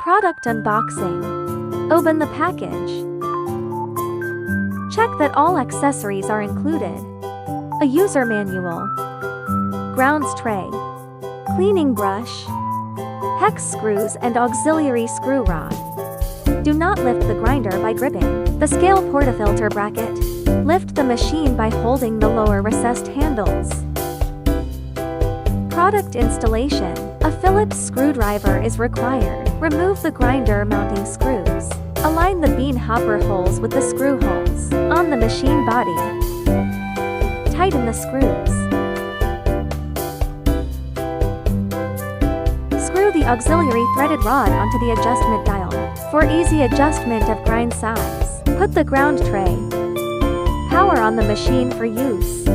Product unboxing. Open the package. Check that all accessories are included. A user manual. Grounds tray. Cleaning brush. Hex screws and auxiliary screw rod. Do not lift the grinder by gripping the scale portafilter bracket. Lift the machine by holding the lower recessed handles. Product installation. A Phillips screwdriver is required. Remove the grinder mounting screws. Align the bean hopper holes with the screw holes on the machine body. Tighten the screws. Screw the auxiliary threaded rod onto the adjustment dial. For easy adjustment of grind size, put the ground tray. Power on the machine for use.